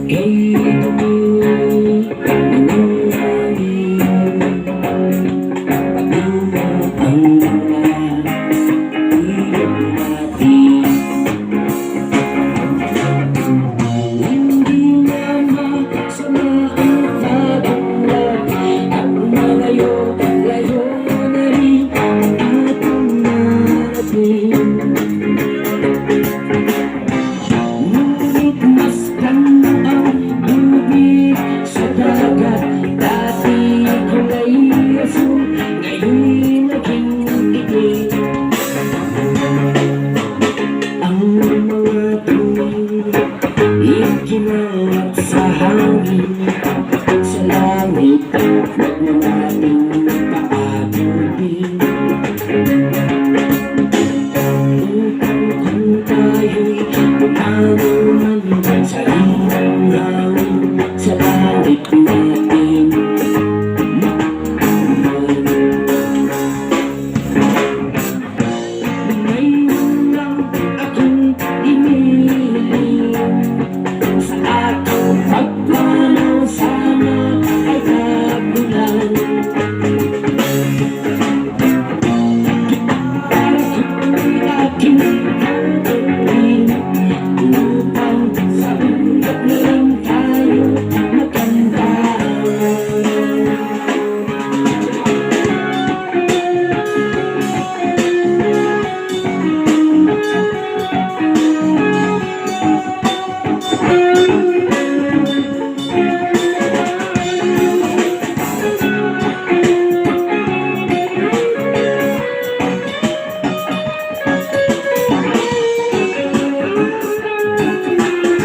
kay dumi mananangin ang mga ilog natin. Hindi na masama ang pag-unlad, ang malayo-layo na rin ating narating. Ngunit mas ganda ang tubig sa dagat. Dati kulay asul, ngayon naging itim. Ang mga tuwing ikinaw